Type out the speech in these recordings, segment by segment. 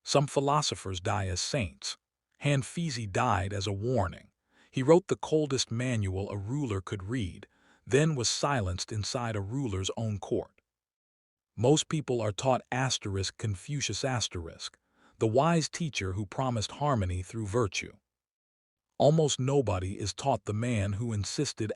Some philosophers die as saints. Han Feizi died as a warning. He wrote the coldest manual a ruler could read, then was silenced inside a ruler's own court. Most people are taught Confucius the wise teacher who promised harmony through virtue. Almost nobody is taught the man who insisted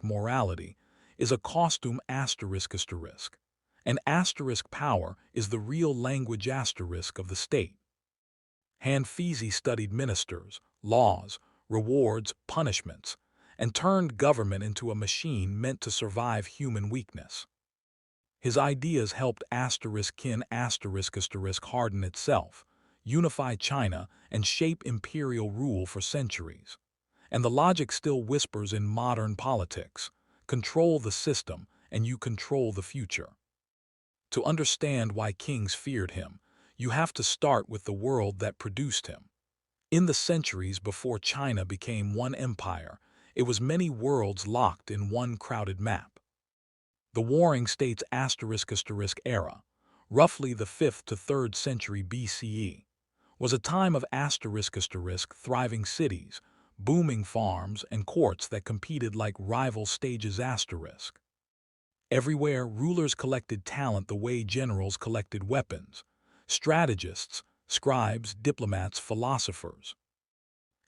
morality is a costume and power is the real language of the state. Han Feizi studied ministers, laws, rewards, punishments, and turned government into a machine meant to survive human weakness. His ideas helped harden itself, unify China, and shape imperial rule for centuries. And the logic still whispers in modern politics: control the system, and you control the future. To understand why kings feared him, you have to start with the world that produced him. In the centuries before China became one empire, it was many worlds locked in one crowded map. The Warring States era, roughly the 5th to 3rd century BCE, was a time of thriving cities, booming farms, and courts that competed like rival stages. Everywhere, rulers collected talent the way generals collected weapons: strategists, scribes, diplomats, philosophers.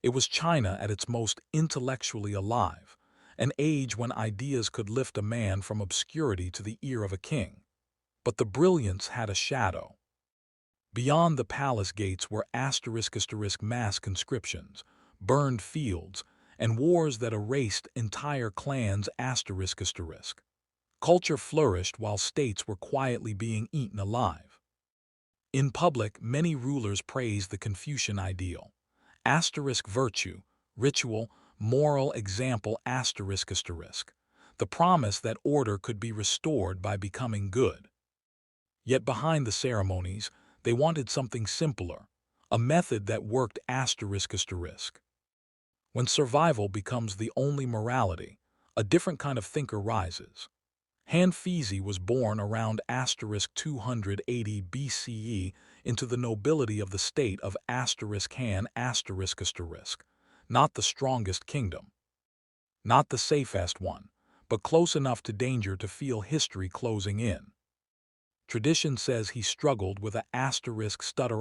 It was China at its most intellectually alive, an age when ideas could lift a man from obscurity to the ear of a king. But the brilliance had a shadow. Beyond the palace gates were mass conscriptions, burned fields, and wars that erased entire clans. Culture flourished while states were quietly being eaten alive. In public, many rulers praised the Confucian ideal: virtue, ritual, moral example, the promise that order could be restored by becoming good. Yet behind the ceremonies, they wanted something simpler, a method that worked. When survival becomes the only morality, a different kind of thinker rises. Han Feizi was born around 280 BCE into the nobility of the state of Han not the strongest kingdom, not the safest one, but close enough to danger to feel history closing in. Tradition says he struggled with a stutter,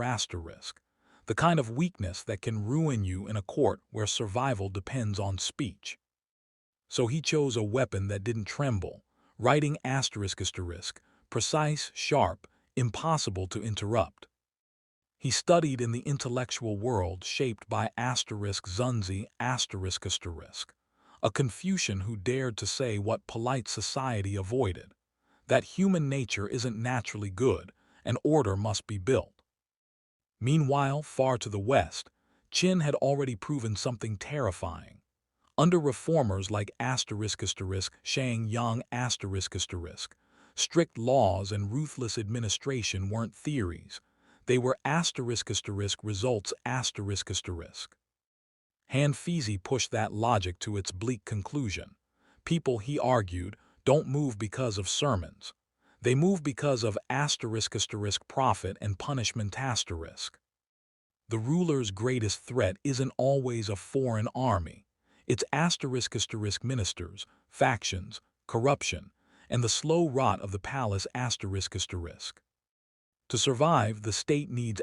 the kind of weakness that can ruin you in a court where survival depends on speech. So he chose a weapon that didn't tremble, writing precise, sharp, impossible to interrupt. He studied in the intellectual world shaped by Zunzi a Confucian who dared to say what polite society avoided: that human nature isn't naturally good, and order must be built. Meanwhile, far to the west, Qin had already proven something terrifying. Under reformers like Shang Yang strict laws and ruthless administration weren't theories. They were results. Han Feizi pushed that logic to its bleak conclusion. People, he argued, don't move because of sermons. They move because of profit and punishment. The ruler's greatest threat isn't always a foreign army. It's ministers, factions, corruption, and the slow rot of the palace. To survive, the state needs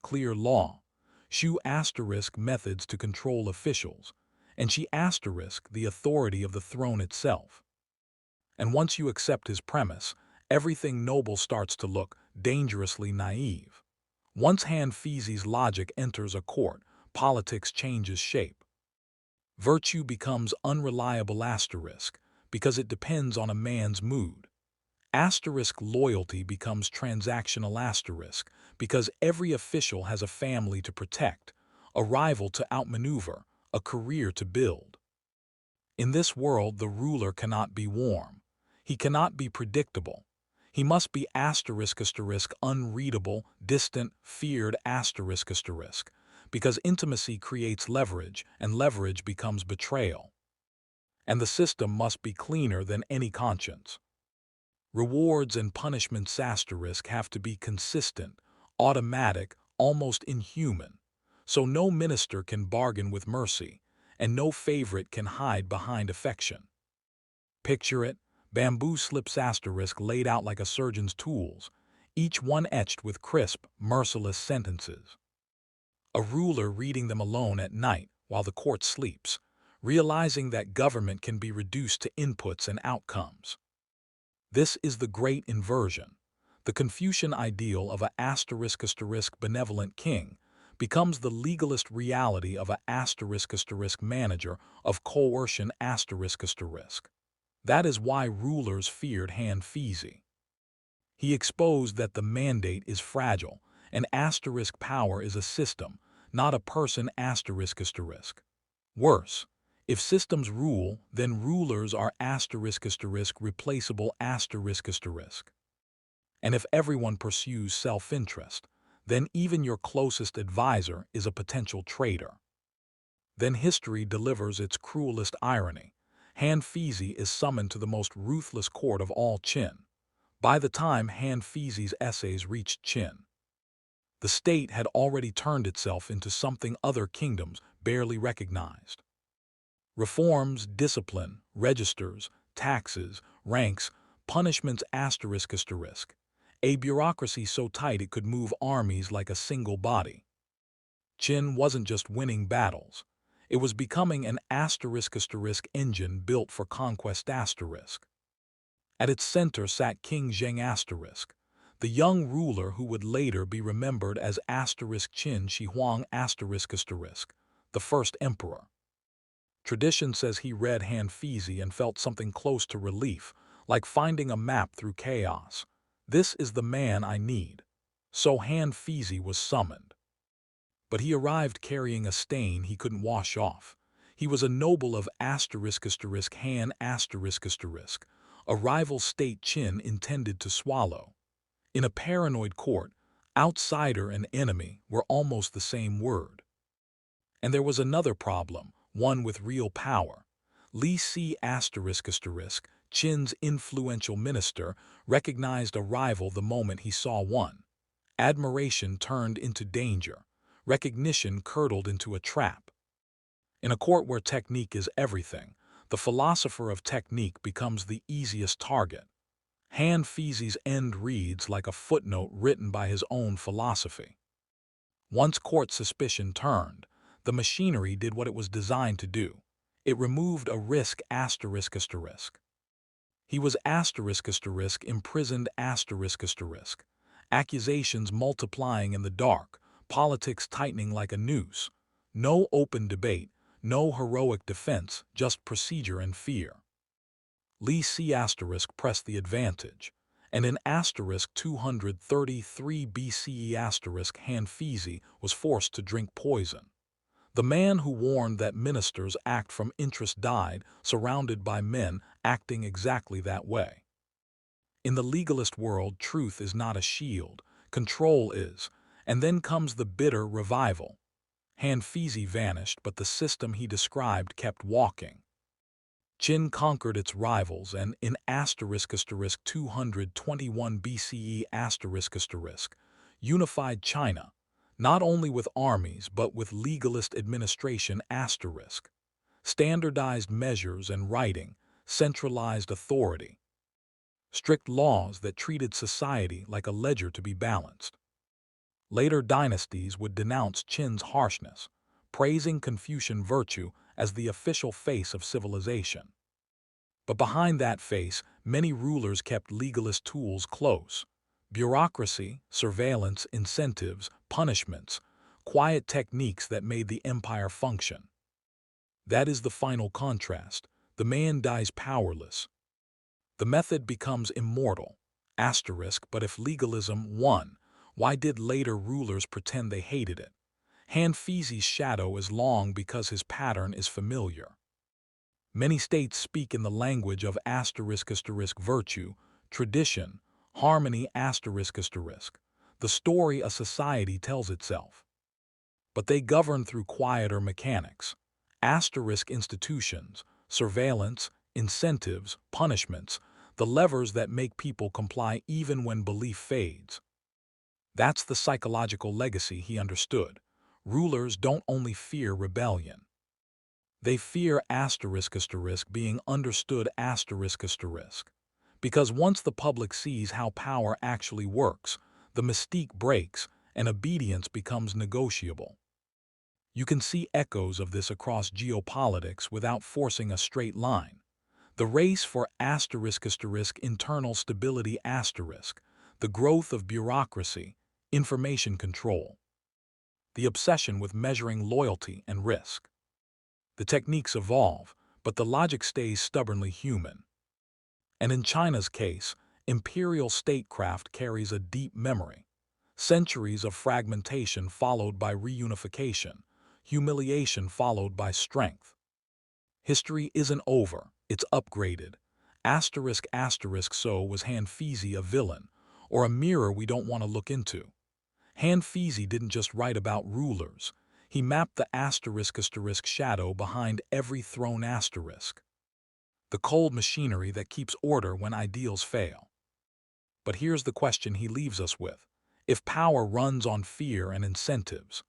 clear law, shu methods to control officials, and she the authority of the throne itself. And once you accept his premise, everything noble starts to look dangerously naive. Once Han Feizi's logic enters a court, politics changes shape. Virtue becomes unreliable because it depends on a man's mood. Loyalty becomes transactional because every official has a family to protect, a rival to outmaneuver, a career to build. In this world, the ruler cannot be warm. He cannot be predictable. He must be unreadable, distant, feared because intimacy creates leverage, and leverage becomes betrayal. And the system must be cleaner than any conscience. Rewards and punishments have to be consistent, automatic, almost inhuman. So no minister can bargain with mercy, and no favorite can hide behind affection. Picture it, bamboo slips laid out like a surgeon's tools, each one etched with crisp, merciless sentences. A ruler reading them alone at night while the court sleeps, realizing that government can be reduced to inputs and outcomes. This is the great inversion. The Confucian ideal of a benevolent king becomes the legalist reality of a manager of coercion. That is why rulers feared Han Feizi. He exposed that the mandate is fragile, and power is a system, not a person. Worse, if systems rule, then rulers are replaceable. And if everyone pursues self-interest, then even your closest advisor is a potential traitor. Then history delivers its cruelest irony. Han Feizi is summoned to the most ruthless court of all Qin. By the time Han Feizi's essays reached Qin, the state had already turned itself into something other kingdoms barely recognized. Reforms, discipline, registers, taxes, ranks, punishments. A bureaucracy so tight it could move armies like a single body. Qin wasn't just winning battles. It was becoming an engine built for conquest. At its center sat King Zheng, the young ruler who would later be remembered as Qin Shi Huang, the first emperor. Tradition says he read Han Feizi and felt something close to relief, like finding a map through chaos. This is the man I need. So Han Feizi was summoned. But he arrived carrying a stain he couldn't wash off. He was a noble of Han, a rival state Qin intended to swallow. In a paranoid court, outsider and enemy were almost the same word. And there was another problem, one with real power. Li Si Qin's influential minister, recognized a rival the moment he saw one. Admiration turned into danger. Recognition curdled into a trap. In a court where technique is everything, the philosopher of technique becomes the easiest target. Han Feizi's end reads like a footnote written by his own philosophy. Once court suspicion turned, the machinery did what it was designed to do. It removed a risk. He was imprisoned. Accusations multiplying in the dark, politics tightening like a noose. No open debate, no heroic defense, just procedure and fear. Li Si pressed the advantage, and in 233 BCE Han Feizi was forced to drink poison. The man who warned that ministers act from interest died, surrounded by men acting exactly that way. In the legalist world, truth is not a shield, control is, and then comes the bitter revival. Han Feizi vanished, but the system he described kept walking. Qin conquered its rivals and in 221 BCE unified China, not only with armies but with legalist administration standardized measures and writing, centralized authority. Strict laws that treated society like a ledger to be balanced. Later dynasties would denounce Qin's harshness, praising Confucian virtue as the official face of civilization. But behind that face, many rulers kept legalist tools close. Bureaucracy, surveillance, incentives, punishments, quiet techniques that made the empire function. That is the final contrast. The man dies powerless. The method becomes immortal. But if legalism won, why did later rulers pretend they hated it? Han Feizi's shadow is long because his pattern is familiar. Many states speak in the language of virtue, tradition, harmony. The story a society tells itself. But they govern through quieter mechanics. Institutions, surveillance, incentives, punishments, the levers that make people comply even when belief fades. That's the psychological legacy he understood. Rulers don't only fear rebellion. They fear being understood because once the public sees how power actually works, the mystique breaks and obedience becomes negotiable. You can see echoes of this across geopolitics without forcing a straight line. The race for internal stability the growth of bureaucracy, information control, the obsession with measuring loyalty and risk. The techniques evolve, but the logic stays stubbornly human. And in China's case, imperial statecraft carries a deep memory. Centuries of fragmentation followed by reunification, humiliation followed by strength. History isn't over, it's upgraded. So was Han Feizi a villain, or a mirror we don't want to look into? Han Feizi didn't just write about rulers. He mapped the shadow behind every throne the cold machinery that keeps order when ideals fail. But here's the question he leaves us with. If power runs on fear and incentives,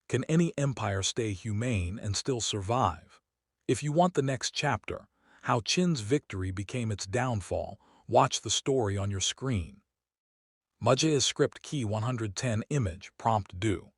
can any empire stay humane and still survive? If you want the next chapter, how Qin's victory became its downfall, watch the story on your screen. Mujia is script key 110 image prompt due.